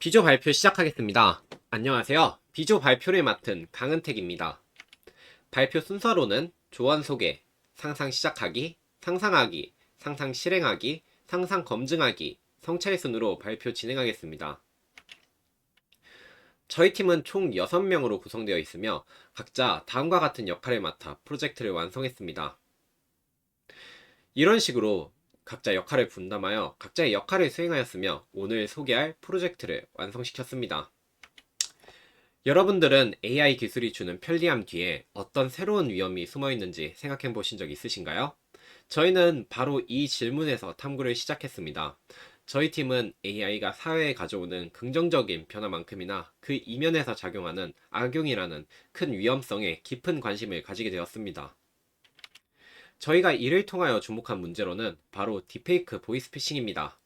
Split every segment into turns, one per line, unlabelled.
비조 발표 시작하겠습니다. 안녕하세요. 비조 발표를 맡은 강은택입니다. 발표 순서로는 조언 소개, 상상 시작하기, 상상하기, 상상 실행하기, 상상 검증하기, 성찰 순으로 발표 진행하겠습니다. 저희 팀은 총 6명으로 구성되어 있으며 각자 다음과 같은 역할을 맡아 프로젝트를 완성했습니다. 이런 식으로 각자 역할을 분담하여 각자의 역할을 수행하였으며 오늘 소개할 프로젝트를 완성시켰습니다. 여러분들은 AI 기술이 주는 편리함 뒤에 어떤 새로운 위험이 숨어 있는지 생각해 보신 적 있으신가요? 저희는 바로 이 질문에서 탐구를 시작했습니다. 저희 팀은 AI가 사회에 가져오는 긍정적인 변화만큼이나 그 이면에서 작용하는 악용이라는 큰 위험성에 깊은 관심을 가지게 되었습니다. 저희가 이를 통하여 주목한 문제로는 바로 딥페이크 보이스피싱입니다.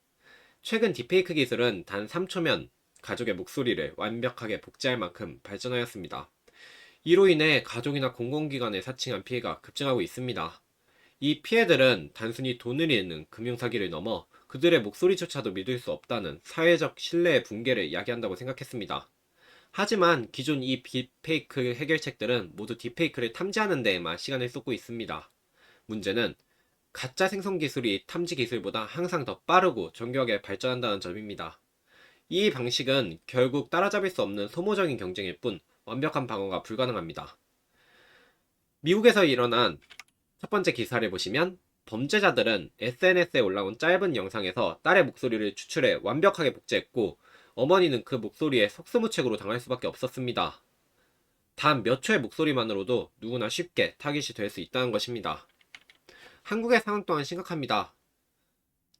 최근 딥페이크 기술은 단 3초면 가족의 목소리를 완벽하게 복제할 만큼 발전하였습니다. 이로 인해 가족이나 공공기관을 사칭한 피해가 급증하고 있습니다. 이 피해들은 단순히 돈을 잃는 금융사기를 넘어 그들의 목소리조차도 믿을 수 없다는 사회적 신뢰의 붕괴를 야기한다고 생각했습니다. 하지만 기존 이 딥페이크 해결책들은 모두 딥페이크를 탐지하는 데에만 시간을 쏟고 있습니다. 문제는 가짜 생성 기술이 탐지 기술보다 항상 더 빠르고 정교하게 발전한다는 점입니다. 이 방식은 결국 따라잡을 수 없는 소모적인 경쟁일 뿐 완벽한 방어가 불가능합니다. 미국에서 일어난 첫 번째 기사를 보시면 범죄자들은 SNS에 올라온 짧은 영상에서 딸의 목소리를 추출해 완벽하게 복제했고 어머니는 그 목소리에 속수무책으로 당할 수밖에 없었습니다. 단 몇 초의 목소리만으로도 누구나 쉽게 타깃이 될 수 있다는 것입니다. 한국의 상황 또한 심각합니다.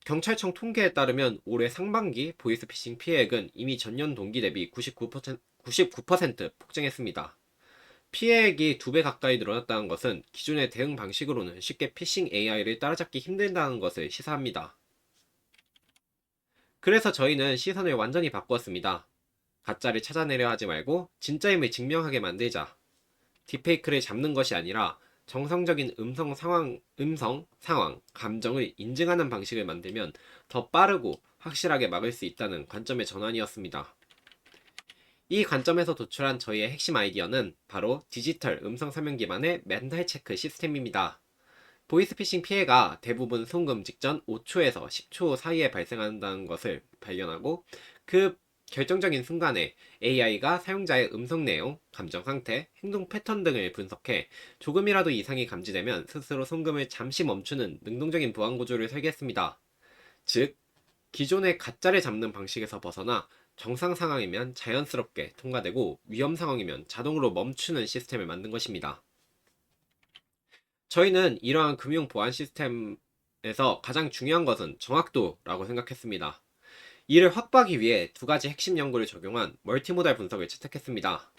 경찰청 통계에 따르면 올해 상반기 보이스피싱 피해액은 이미 전년 동기 대비 99% 폭증했습니다. 피해액이 2배 가까이 늘어났다는 것은 기존의 대응 방식으로는 쉽게 피싱 AI를 따라잡기 힘들다는 것을 시사합니다. 그래서 저희는 시선을 완전히 바꾸었습니다. 가짜를 찾아내려 하지 말고 진짜임을 증명하게 만들자. 딥페이크를 잡는 것이 아니라 정상적인 음성 상황, 감정을 인증하는 방식을 만들면 더 빠르고 확실하게 막을 수 있다는 관점의 전환이었습니다. 이 관점에서 도출한 저희의 핵심 아이디어는 바로 디지털 음성 설명 기반의 멘탈 체크 시스템입니다. 보이스피싱 피해가 대부분 송금 직전 5초에서 10초 사이에 발생한다는 것을 발견하고 그 결정적인 순간에 AI가 사용자의 음성 내용, 감정 상태, 행동 패턴 등을 분석해 조금이라도 이상이 감지되면 스스로 송금을 잠시 멈추는 능동적인 보안 구조를 설계했습니다. 즉, 기존의 가짜를 잡는 방식에서 벗어나 정상 상황이면 자연스럽게 통과되고 위험 상황이면 자동으로 멈추는 시스템을 만든 것입니다. 저희는 이러한 금융 보안 시스템에서 가장 중요한 것은 정확도라고 생각했습니다. 이를 확보하기 위해 2가지 핵심 연구를 적용한 멀티모달 분석을 채택했습니다.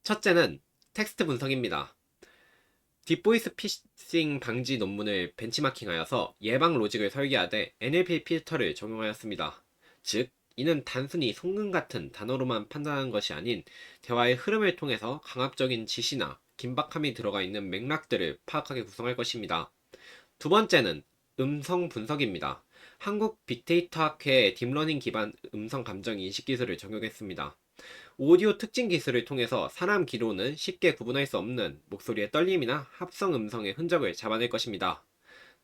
첫째는 텍스트 분석입니다. 딥보이스 피싱 방지 논문을 벤치마킹하여서 예방 로직을 설계하되 NLP 필터를 적용하였습니다. 즉, 이는 단순히 송금 같은 단어로만 판단하는 것이 아닌 대화의 흐름을 통해서 강압적인 지시나 긴박함이 들어가 있는 맥락들을 파악하게 구성할 것입니다. 두 번째는 음성 분석입니다. 한국 빅데이터 학회의 딥러닝 기반 음성 감정 인식 기술을 적용했습니다. 오디오 특징 기술을 통해서 사람 귀로는 쉽게 구분할 수 없는 목소리의 떨림이나 합성 음성의 흔적을 잡아낼 것입니다.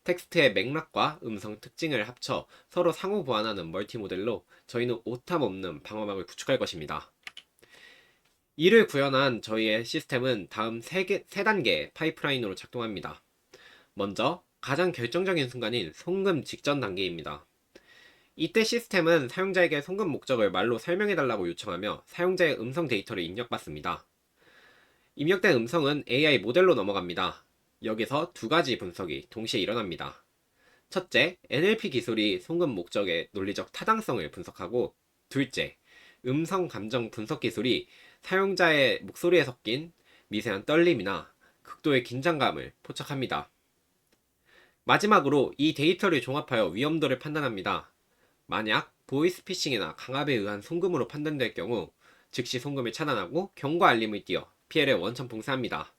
텍스트의 맥락과 음성 특징을 합쳐 서로 상호 보완하는 멀티 모델로 저희는 오탑 없는 방어막을 구축할 것입니다. 이를 구현한 저희의 시스템은 다음 3단계의 파이프라인으로 작동합니다. 먼저 가장 결정적인 순간인 송금 직전 단계입니다. 이때 시스템은 사용자에게 송금 목적을 말로 설명해달라고 요청하며 사용자의 음성 데이터를 입력받습니다. 입력된 음성은 AI 모델로 넘어갑니다. 여기서 2가지 분석이 동시에 일어납니다. 첫째, NLP 기술이 송금 목적의 논리적 타당성을 분석하고, 둘째, 음성 감정 분석 기술이 사용자의 목소리에 섞인 미세한 떨림이나 극도의 긴장감을 포착합니다. 마지막으로 이 데이터를 종합하여 위험도를 판단합니다. 만약 보이스피싱이나 강압에 의한 송금으로 판단될 경우 즉시 송금을 차단하고 경고 알림을 띄워 피해를 원천 봉쇄합니다.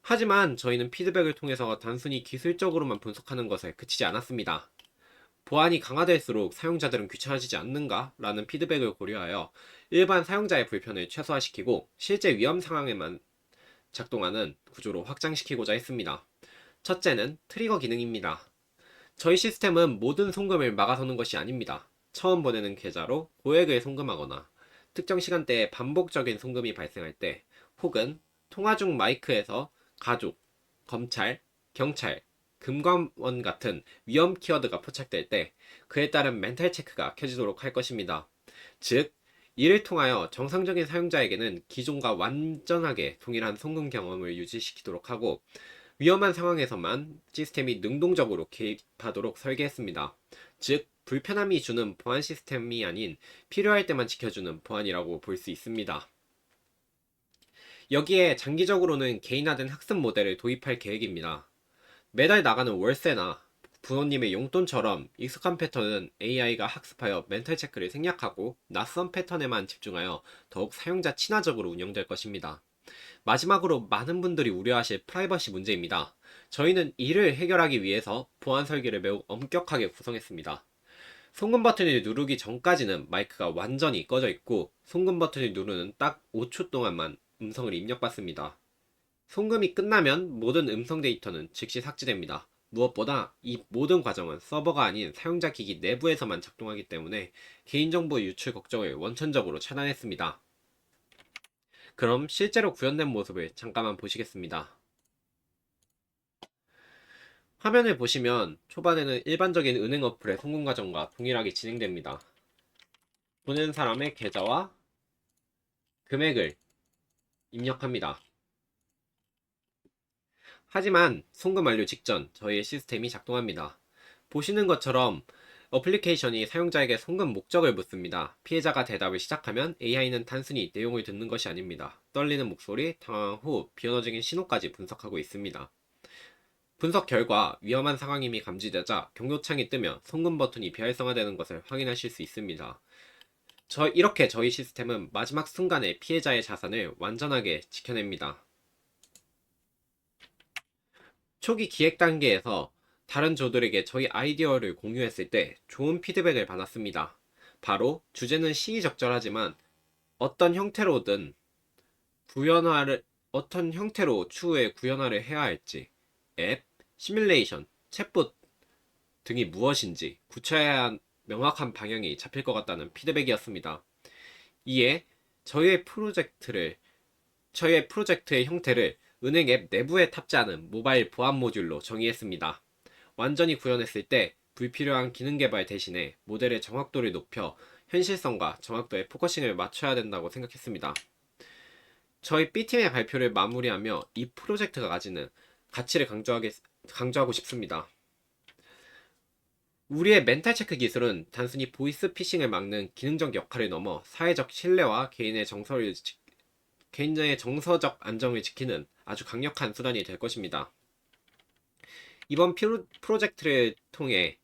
하지만 저희는 피드백을 통해서 단순히 기술적으로만 분석하는 것에 그치지 않았습니다. 보안이 강화될수록 사용자들은 귀찮아지지 않는가? 라는 피드백을 고려하여 일반 사용자의 불편을 최소화시키고 실제 위험 상황에만 작동하는 구조로 확장시키고자 했습니다. 첫째는 트리거 기능입니다. 저희 시스템은 모든 송금을 막아서는 것이 아닙니다. 처음 보내는 계좌로 고액을 송금하거나 특정 시간대에 반복적인 송금이 발생할 때 혹은 통화 중 마이크에서 가족, 검찰, 경찰, 금감원 같은 위험 키워드가 포착될 때 그에 따른 멘탈 체크가 켜지도록 할 것입니다. 즉, 이를 통하여 정상적인 사용자에게는 기존과 완전하게 동일한 송금 경험을 유지시키도록 하고 위험한 상황에서만 시스템이 능동적으로 개입하도록 설계했습니다. 즉, 불편함이 주는 보안 시스템이 아닌 필요할 때만 지켜주는 보안이라고 볼 수 있습니다. 여기에 장기적으로는 개인화된 학습 모델을 도입할 계획입니다. 매달 나가는 월세나 부모님의 용돈처럼 익숙한 패턴은 AI가 학습하여 멘탈 체크를 생략하고 낯선 패턴에만 집중하여 더욱 사용자 친화적으로 운영될 것입니다. 마지막으로 많은 분들이 우려하실 프라이버시 문제입니다. 저희는 이를 해결하기 위해서 보안 설계를 매우 엄격하게 구성했습니다. 송금 버튼을 누르기 전까지는 마이크가 완전히 꺼져 있고 송금 버튼을 누르는 딱 5초 동안만 음성을 입력받습니다. 송금이 끝나면 모든 음성 데이터는 즉시 삭제됩니다. 무엇보다 이 모든 과정은 서버가 아닌 사용자 기기 내부에서만 작동하기 때문에 개인정보 유출 걱정을 원천적으로 차단했습니다. 그럼 실제로 구현된 모습을 잠깐만 보시겠습니다. 화면을 보시면 초반에는 일반적인 은행 어플의 송금 과정과 동일하게 진행됩니다. 보낸 사람의 계좌와 금액을 입력합니다. 하지만 송금 완료 직전 저희의 시스템이 작동합니다. 보시는 것처럼 어플리케이션이 사용자에게 송금 목적을 묻습니다. 피해자가 대답을 시작하면 AI는 단순히 내용을 듣는 것이 아닙니다. 떨리는 목소리, 당황 후 비언어적인 신호까지 분석하고 있습니다. 분석 결과 위험한 상황임이 감지되자 경고창이 뜨며 송금 버튼이 비활성화되는 것을 확인하실 수 있습니다. 이렇게 저희 시스템은 마지막 순간에 피해자의 자산을 완전하게 지켜냅니다. 초기 기획 단계에서 다른 조들에게 저희 아이디어를 공유했을 때 좋은 피드백을 받았습니다. 바로 주제는 시의적절하지만 어떤 형태로든 어떤 형태로 추후에 구현화를 해야 할지, 앱, 시뮬레이션, 챗봇 등이 무엇인지 구체화한 명확한 방향이 잡힐 것 같다는 피드백이었습니다. 이에 저희의 프로젝트의 형태를 은행 앱 내부에 탑재하는 모바일 보안 모듈로 정의했습니다. 완전히 구현했을 때 불필요한 기능 개발 대신에 모델의 정확도를 높여 현실성과 정확도에 포커싱을 맞춰야 된다고 생각했습니다. 저희 B팀의 발표를 마무리하며 이 프로젝트가 가지는 가치를 강조하고 싶습니다. 우리의 멘탈 체크 기술은 단순히 보이스 피싱을 막는 기능적 역할을 넘어 사회적 신뢰와 개인의 정서적 안정을 지키는 아주 강력한 수단이 될 것입니다. 이번 프로젝트를 통해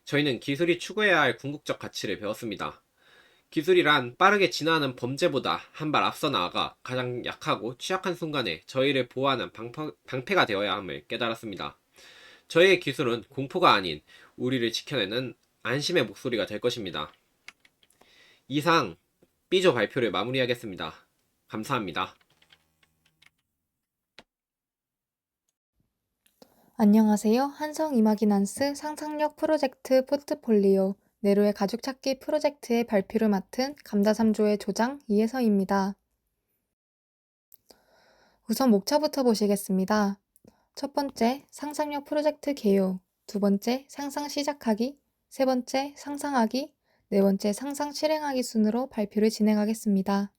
저희는 기술이 추구해야 할 궁극적 가치를 배웠습니다. 기술이란 빠르게 진화하는 범죄보다 한 발 앞서 나아가 가장 약하고 취약한 순간에 저희를 보호하는 방패가 되어야 함을 깨달았습니다. 저희의 기술은 공포가 아닌 우리를 지켜내는 안심의 목소리가 될 것입니다. 이상 B조 발표를 마무리하겠습니다. 감사합니다.
안녕하세요. 한성 이마기난스 상상력 프로젝트 포트폴리오 네로의 가죽찾기 프로젝트의 발표를 맡은 감자3조의 조장 이혜서입니다. 우선 목차부터 보시겠습니다. 첫 번째, 상상력 프로젝트 개요. 두 번째, 상상 시작하기. 세 번째, 상상하기. 네 번째, 상상 실행하기 순으로 발표를 진행하겠습니다.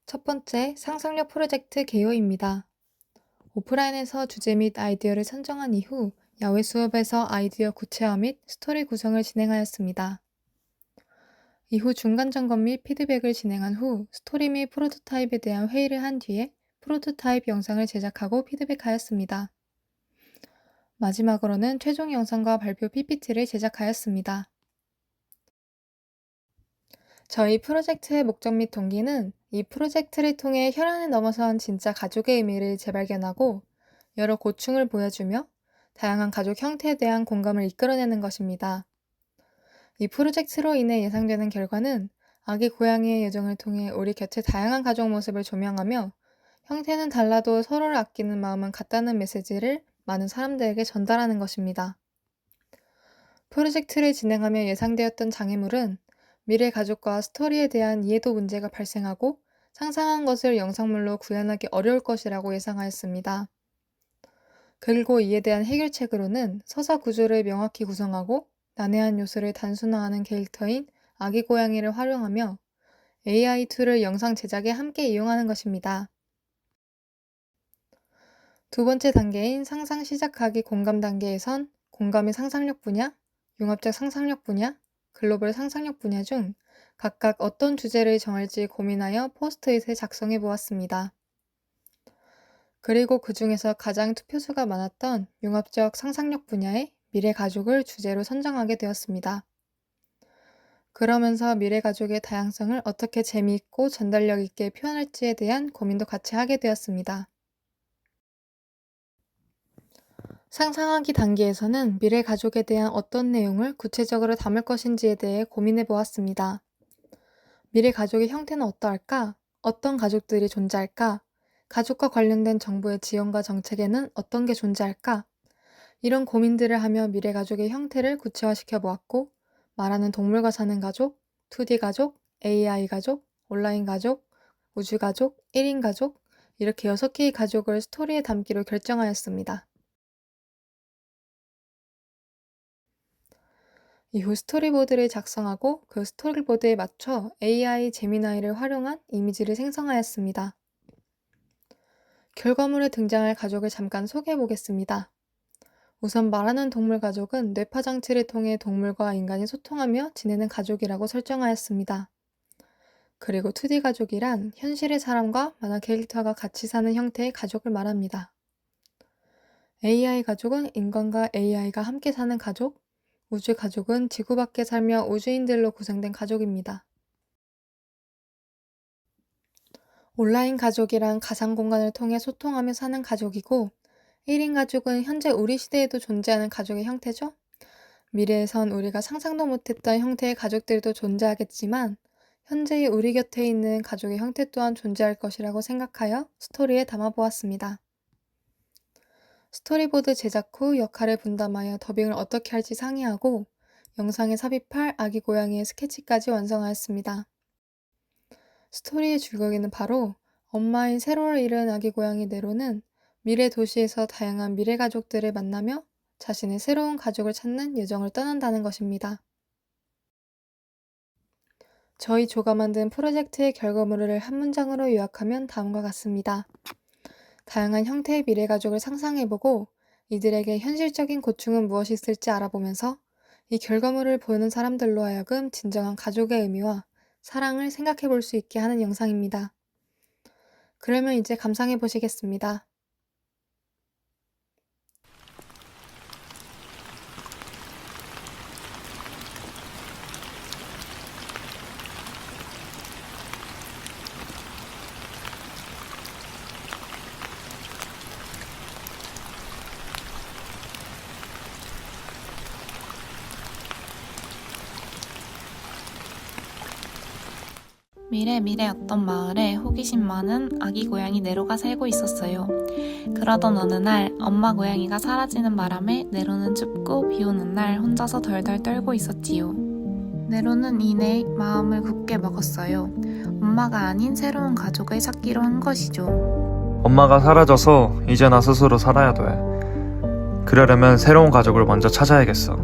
첫 번째, 상상력 프로젝트 개요입니다. 오프라인에서 주제 및 아이디어를 선정한 이후 야외 수업에서 아이디어 구체화 및 스토리 구성을 진행하였습니다. 이후 중간 점검 및 피드백을 진행한 후 스토리 및 프로토타입에 대한 회의를 한 뒤에 프로토타입 영상을 제작하고 피드백하였습니다. 마지막으로는 최종 영상과 발표 PPT를 제작하였습니다. 저희 프로젝트의 목적 및 동기는 이 프로젝트를 통해 혈안을 넘어선 진짜 가족의 의미를 재발견하고 여러 고충을 보여주며 다양한 가족 형태에 대한 공감을 이끌어내는 것입니다. 이 프로젝트로 인해 예상되는 결과는 아기 고양이의 여정을 통해 우리 곁의 다양한 가족 모습을 조명하며 형태는 달라도 서로를 아끼는 마음은 같다는 메시지를 많은 사람들에게 전달하는 것입니다. 프로젝트를 진행하며 예상되었던 장애물은 미래 가족과 스토리에 대한 이해도 문제가 발생하고 상상한 것을 영상물로 구현하기 어려울 것이라고 예상하였습니다. 그리고 이에 대한 해결책으로는 서사 구조를 명확히 구성하고 난해한 요소를 단순화하는 캐릭터인 아기 고양이를 활용하며 AI 툴을 영상 제작에 함께 이용하는 것입니다. 두 번째 단계인 상상 시작하기 공감 단계에선 공감의 상상력 분야, 융합적 상상력 분야, 글로벌 상상력 분야 중 각각 어떤 주제를 정할지 고민하여 포스트잇을 작성해 보았습니다. 그리고 그 중에서 가장 투표수가 많았던 융합적 상상력 분야의 미래 가족을 주제로 선정하게 되었습니다. 그러면서 미래 가족의 다양성을 어떻게 재미있고 전달력 있게 표현할지에 대한 고민도 같이 하게 되었습니다. 상상하기 단계에서는 미래 가족에 대한 어떤 내용을 구체적으로 담을 것인지에 대해 고민해 보았습니다. 미래 가족의 형태는 어떠할까? 어떤 가족들이 존재할까? 가족과 관련된 정부의 지원과 정책에는 어떤 게 존재할까? 이런 고민들을 하며 미래 가족의 형태를 구체화시켜 보았고, 말하는 동물과 사는 가족, 2D 가족, AI 가족, 온라인 가족, 우주 가족, 1인 가족, 이렇게 6개의 가족을 스토리에 담기로 결정하였습니다. 이후 스토리보드를 작성하고 그 스토리보드에 맞춰 AI 제미나이를 활용한 이미지를 생성하였습니다. 결과물에 등장할 가족을 잠깐 소개해 보겠습니다. 우선 말하는 동물 가족은 뇌파 장치를 통해 동물과 인간이 소통하며 지내는 가족이라고 설정하였습니다. 그리고 2D 가족이란 현실의 사람과 만화 캐릭터가 같이 사는 형태의 가족을 말합니다. AI 가족은 인간과 AI가 함께 사는 가족, 우주 가족은 지구 밖에 살며 우주인들로 구성된 가족입니다. 온라인 가족이란 가상 공간을 통해 소통하며 사는 가족이고, 1인 가족은 현재 우리 시대에도 존재하는 가족의 형태죠. 미래에선 우리가 상상도 못했던 형태의 가족들도 존재하겠지만, 현재의 우리 곁에 있는 가족의 형태 또한 존재할 것이라고 생각하여 스토리에 담아보았습니다. 스토리보드 제작 후 역할을 분담하여 더빙을 어떻게 할지 상의하고 영상에 삽입할 아기 고양이의 스케치까지 완성하였습니다. 스토리의 줄거리는 바로 엄마인 세로를 잃은 아기 고양이 네로는 미래 도시에서 다양한 미래 가족들을 만나며 자신의 새로운 가족을 찾는 여정을 떠난다는 것입니다. 저희 조가 만든 프로젝트의 결과물을 한 문장으로 요약하면 다음과 같습니다. 다양한 형태의 미래 가족을 상상해보고 이들에게 현실적인 고충은 무엇이 있을지 알아보면서 이 결과물을 보는 사람들로 하여금 진정한 가족의 의미와 사랑을 생각해볼 수 있게 하는 영상입니다. 그러면 이제 감상해 보시겠습니다.
미래 어떤 마을에 호기심 많은 아기 고양이 네로가 살고 있었어요. 그러던 어느 날 엄마 고양이가 사라지는 바람에 네로는 춥고 비 오는 날 혼자서 덜덜 떨고 있었지요. 네로는 이내 마음을 굳게 먹었어요. 엄마가 아닌 새로운 가족을 찾기로 한 것이죠.
엄마가 사라져서 이제 나 스스로 살아야 돼. 그러려면 새로운 가족을 먼저 찾아야겠어.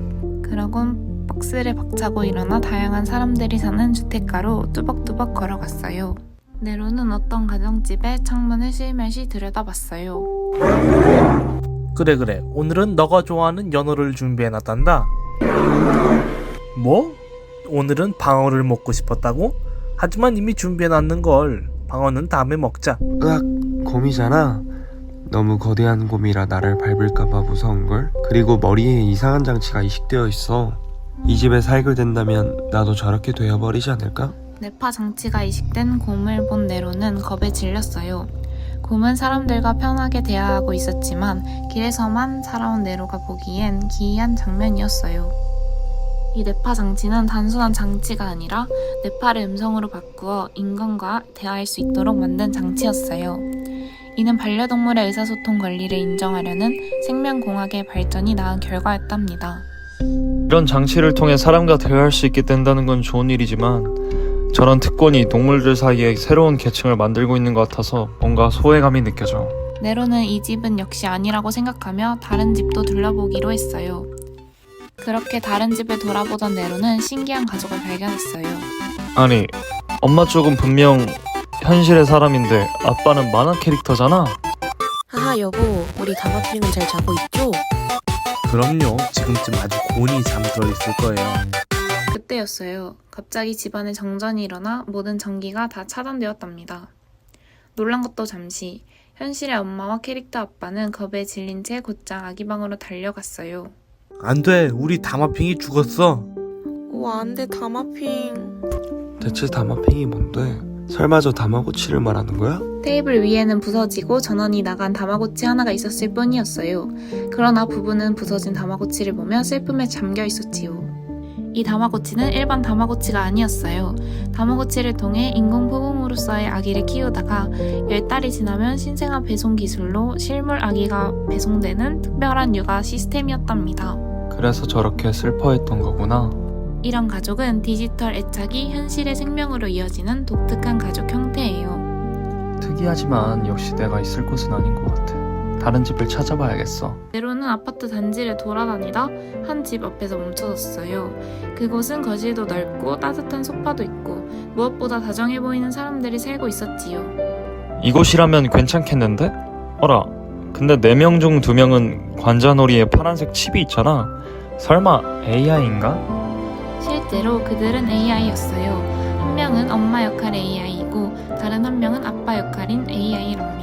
그러곤 박스를 박차고 일어나 다양한 사람들이 사는 주택가로 뚜벅뚜벅 걸어갔어요. 네로는 어떤 가정집에 창문을 슬며시 들여다봤어요.
그래 오늘은 너가 좋아하는 연어를 준비해놨단다. 뭐? 오늘은 방어를 먹고 싶었다고? 하지만 이미 준비해놨는걸. 방어는 다음에 먹자.
으악, 곰이잖아. 너무 거대한 곰이라 나를 밟을까봐 무서운걸? 그리고 머리에 이상한 장치가 이식되어 있어. 이 집에 살게 된다면 나도 저렇게 되어버리지 않을까?
뇌파 장치가 이식된 곰을 본 네로는 겁에 질렸어요. 곰은 사람들과 편하게 대화하고 있었지만 길에서만 살아온 네로가 보기엔 기이한 장면이었어요. 이 뇌파 장치는 단순한 장치가 아니라 뇌파를 음성으로 바꾸어 인간과 대화할 수 있도록 만든 장치였어요. 이는 반려동물의 의사소통 권리를 인정하려는 생명공학의 발전이 낳은 결과였답니다.
이런 장치를 통해 사람과 대화할 수 있게 된다는 건 좋은 일이지만 저런 특권이 동물들 사이에 새로운 계층을 만들고 있는 것 같아서 뭔가 소외감이 느껴져.
네로는 이 집은 역시 아니라고 생각하며 다른 집도 둘러보기로 했어요. 그렇게 다른 집을 돌아보던 네로는 신기한 가족을 발견했어요.
아니, 엄마 쪽은 분명 현실의 사람인데 아빠는 만화 캐릭터잖아?
하하 여보, 우리 다마핑은 잘 자고 있죠?
그럼요. 지금쯤 아주 곤히 잠들어 있을 거예요.
그때였어요. 갑자기 집안에 정전이 일어나 모든 전기가 다 차단되었답니다. 놀란 것도 잠시, 현실의 엄마와 캐릭터 아빠는 겁에 질린 채 곧장 아기 방으로 달려갔어요.
안 돼. 우리 다마핑이 죽었어.
우와, 안돼 다마핑.
대체 다마팽이 뭔데? 설마 저 다마고치를 말하는 거야?
테이블 위에는 부서지고 전원이 나간 다마고치 하나가 있었을 뿐이었어요. 그러나 부부는 부서진 다마고치를 보며 슬픔에 잠겨 있었지요. 이 다마고치는 일반 다마고치가 아니었어요. 다마고치를 통해 인공포범으로서의 아기를 키우다가 10달이 지나면 신생아 배송 기술로 실물 아기가 배송되는 특별한 육아 시스템이었답니다.
그래서 저렇게 슬퍼했던 거구나.
이런 가족은 디지털 애착이 현실의 생명으로 이어지는 독특한 가족 형태예요.
특이하지만 역시 내가 있을 곳은 아닌 것 같아. 다른 집을 찾아봐야겠어.
네로는 아파트 단지를 돌아다니다 한 집 앞에서 멈춰섰어요. 그곳은 거실도 넓고 따뜻한 소파도 있고 무엇보다 다정해 보이는 사람들이 살고 있었지요.
이곳이라면 괜찮겠는데? 어라, 근데 4명 중 2명은 관자놀이에 파란색 칩이 있잖아. 설마 AI인가?
실제로 그들은 AI였어요. 한 명은 엄마 역할의 AI이고 다른 한 명은 아빠 역할인 AI랍니다.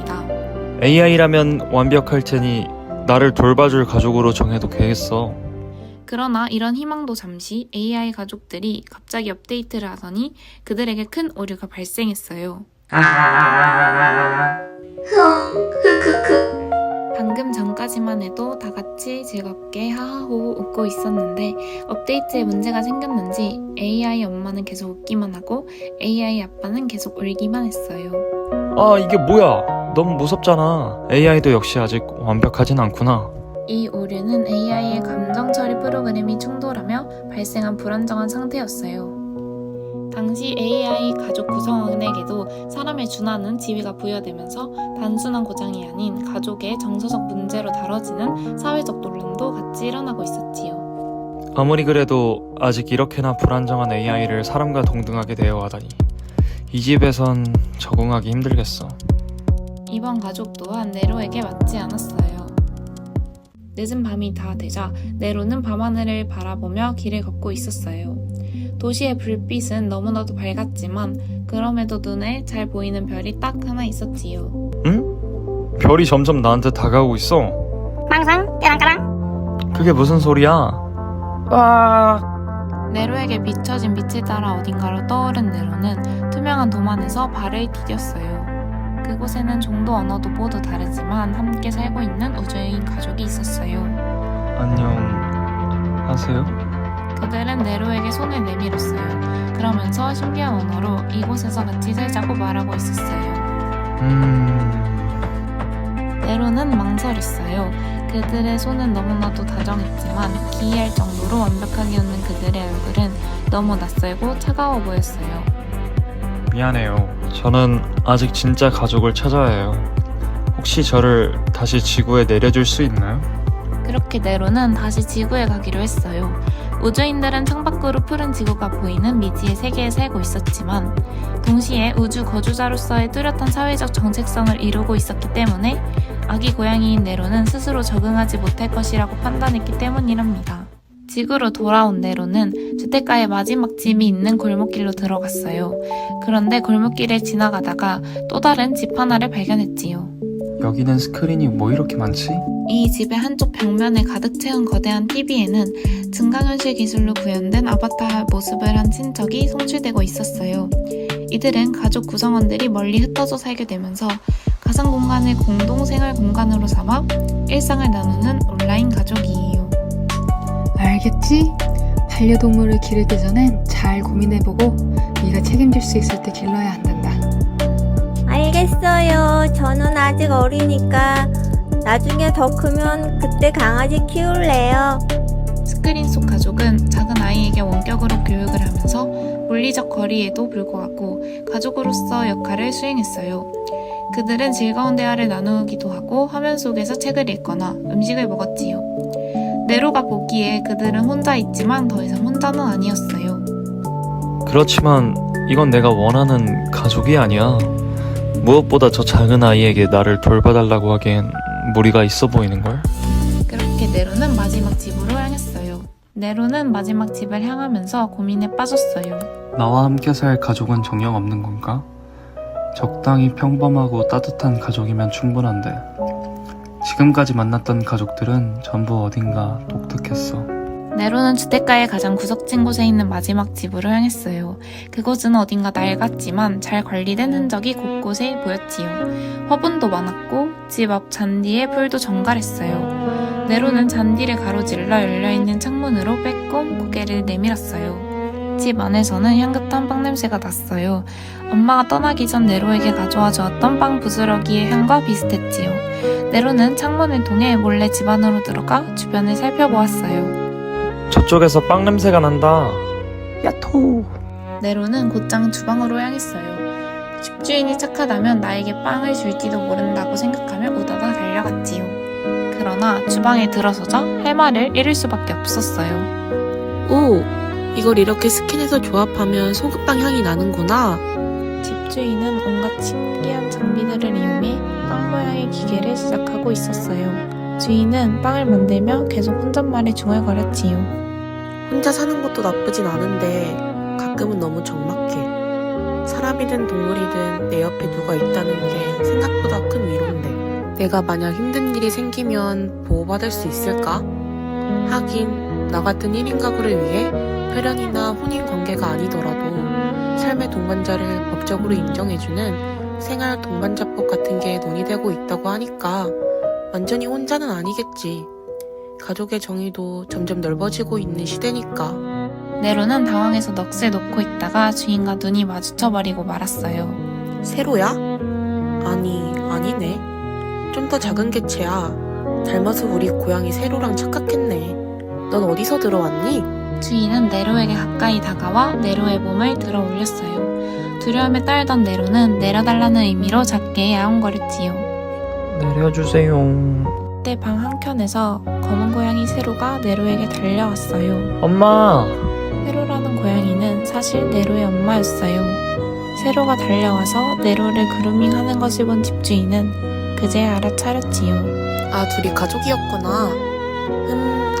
AI라면 완벽할 테니 나를 돌봐줄 가족으로 정해도 되겠어.
그러나 이런 희망도 잠시 AI 가족들이 갑자기 업데이트를 하더니 그들에게 큰 오류가 발생했어요. 방금 전까지만 해도 다 같이 즐겁게 하하호 웃고 있었는데 업데이트에 문제가 생겼는지 AI 엄마는 계속 웃기만 하고 AI 아빠는 계속 울기만 했어요.
아, 이게 뭐야? 너무 무섭잖아. AI도 역시 아직 완벽하진 않구나.
이 오류는 AI의 감정 처리 프로그램이 충돌하며 발생한 불안정한 상태였어요. 당시 AI 가족 구성원에게도 사람의 준하는 지위가 부여되면서 단순한 고장이 아닌 가족의 정서적 문제로 다뤄지는 사회적 논란도 같이 일어나고 있었지요.
아무리 그래도 아직 이렇게나 불안정한 AI를 사람과 동등하게 대여하다니. 이 집에선 적응하기 힘들겠어.
이번 가족 또한 네로에게 맞지 않았어요. 늦은 밤이 다 되자 네로는 밤하늘을 바라보며 길을 걷고 있었어요. 도시의 불빛은 너무나도 밝았지만 그럼에도 눈에 잘 보이는 별이 딱 하나 있었지요.
응? 별이 점점 나한테 다가오고 있어.
빵상 까랑까랑.
그게 무슨 소리야? 와.
네로에게 비춰진 빛을 따라 어딘가로 떠오른 네로는 투명한 도마 안에서 발을 디뎠어요. 그곳에는 종도 언어도 모두 다르지만 함께 살고 있는 우주인 가족이 있었어요.
안녕하세요?
그들은 네로에게 손을 내밀었어요. 그러면서 신기한 언어로 이곳에서 같이 살자고 말하고 있었어요. 네로는 망설였어요. 그들의 손은 너무나도 다정했지만 기이할 정도로 완벽하게 웃는 그들의 얼굴은 너무 낯설고 차가워 보였어요.
미안해요. 저는 아직 진짜 가족을 찾아야 해요. 혹시 저를 다시 지구에 내려줄 수 있나요?
그렇게 네로는 다시 지구에 가기로 했어요. 우주인들은 창밖으로 푸른 지구가 보이는 미지의 세계에 살고 있었지만 동시에 우주 거주자로서의 뚜렷한 사회적 정체성을 이루고 있었기 때문에 아기 고양이인 네로는 스스로 적응하지 못할 것이라고 판단했기 때문이랍니다. 지구로 돌아온 네로는 주택가의 마지막 집이 있는 골목길로 들어갔어요. 그런데 골목길을 지나가다가 또 다른 집 하나를 발견했지요.
여기는 스크린이 뭐 이렇게 많지?
이 집의 한쪽 벽면에 가득 채운 거대한 TV에는 증강현실 기술로 구현된 아바타 모습을 한 친척이 송출되고 있었어요. 이들은 가족 구성원들이 멀리 흩어져 살게 되면서 가상 공간을 공동 생활 공간으로 삼아 일상을 나누는 온라인 가족이에요.
알겠지? 반려동물을 기르기 전엔 잘 고민해보고 네가 책임질 수 있을 때 길러야 한단다.
알겠어요. 저는 아직 어리니까 나중에 더 크면 그때 강아지 키울래요.
스크린 속 가족은 작은 아이에게 원격으로 교육을 하면서 물리적 거리에도 불구하고 가족으로서 역할을 수행했어요. 그들은 즐거운 대화를 나누기도 하고 화면 속에서 책을 읽거나 음식을 먹었지요. 네로가 보기에 그들은 혼자 있지만 더 이상 혼자는 아니었어요.
그렇지만 이건 내가 원하는 가족이 아니야. 무엇보다 저 작은 아이에게 나를 돌봐달라고 하기엔 무리가 있어 보이는걸?
그렇게 네로는 마지막 집으로 향했어요. 네로는 마지막 집을 향하면서 고민에 빠졌어요.
나와 함께 살 가족은 정령 없는 건가? 적당히 평범하고 따뜻한 가족이면 충분한데 지금까지 만났던 가족들은 전부 어딘가 독특했어.
네로는 주택가의 가장 구석진 곳에 있는 마지막 집으로 향했어요. 그곳은 어딘가 낡았지만 잘 관리된 흔적이 곳곳에 보였지요. 화분도 많았고 집 앞 잔디에 풀도 정갈했어요. 네로는 잔디를 가로질러 열려있는 창문으로 빼꼼 고개를 내밀었어요. 집 안에서는 향긋한 빵 냄새가 났어요. 엄마가 떠나기 전 네로에게 가져와 주었던 빵 부스러기의 향과 비슷했지요. 네로는 창문을 통해 몰래 집 안으로 들어가 주변을 살펴보았어요.
저쪽에서 빵 냄새가 난다.
야토!
네로는 곧장 주방으로 향했어요. 집주인이 착하다면 나에게 빵을 줄지도 모른다고 생각하며 우다다 달려갔지요. 그러나 주방에 들어서자 할 말을 잃을 수밖에 없었어요.
오, 이걸 이렇게 스캔해서 조합하면 소금빵 향이 나는구나.
집주인은 온갖 신기한 장비들을 이용해 빵 모양의 기계를 시작하고 있었어요. 주인은 빵을 만들며 계속 혼잣말에 중얼거렸지요.
혼자 사는 것도 나쁘진 않은데 가끔은 너무 적막해. 사람이든 동물이든 내 옆에 누가 있다는 게 생각보다 큰 위로인데 내가 만약 힘든 일이 생기면 보호받을 수 있을까? 하긴 나 같은 1인 가구를 위해 혈연이나 혼인 관계가 아니더라도 삶의 동반자를 법적으로 인정해주는 생활 동반자법 같은 게 논의되고 있다고 하니까 완전히 혼자는 아니겠지. 가족의 정의도 점점 넓어지고 있는 시대니까.
네로는 당황해서 넋을 놓고 있다가 주인과 눈이 마주쳐버리고 말았어요.
세로야? 아니네. 좀 더 작은 개체야. 닮아서 우리 고양이 세로랑 착각했네. 넌 어디서 들어왔니?
주인은 네로에게 가까이 다가와 네로의 몸을 들어 올렸어요. 두려움에 떨던 네로는 내려달라는 의미로 작게 야옹거렸지요.
내려주세요.
그때 방 한켠에서 검은 고양이 세로가 네로에게 달려왔어요.
엄마!
세로라는 고양이는 사실 네로의 엄마였어요. 세로가 달려와서 네로를 그루밍하는 것을 본 집주인은 그제야 알아차렸지요.
아, 둘이 가족이었구나.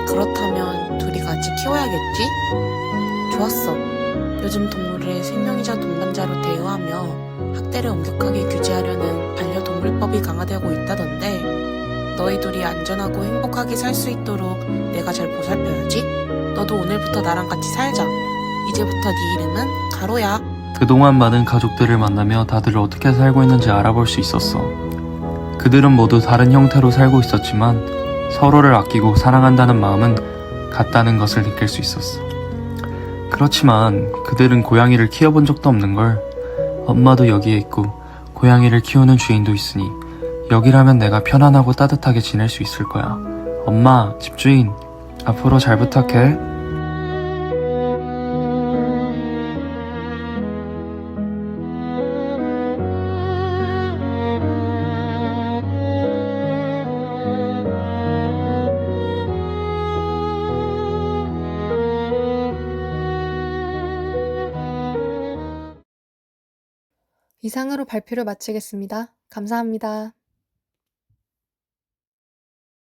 그렇다면 둘이 같이 키워야겠지? 좋았어. 요즘 동물을 생명이자 동반자로 대우하며 학대를 엄격하게 규제하려는 반려동물법이 강화되고 있다던데 너희 둘이 안전하고 행복하게 살 수 있도록 내가 잘 보살펴야지. 너도 오늘부터 나랑 같이 살자. 이제부터 네 이름은 가로야.
그동안 많은 가족들을 만나며 다들 어떻게 살고 있는지 알아볼 수 있었어. 그들은 모두 다른 형태로 살고 있었지만 서로를 아끼고 사랑한다는 마음은 같다는 것을 느낄 수 있었어. 그렇지만 그들은 고양이를 키워본 적도 없는걸. 엄마도 여기에 있고 고양이를 키우는 주인도 있으니 여기라면 내가 편안하고 따뜻하게 지낼 수 있을 거야. 엄마, 집주인, 앞으로 잘 부탁해.
이상으로 발표를 마치겠습니다. 감사합니다.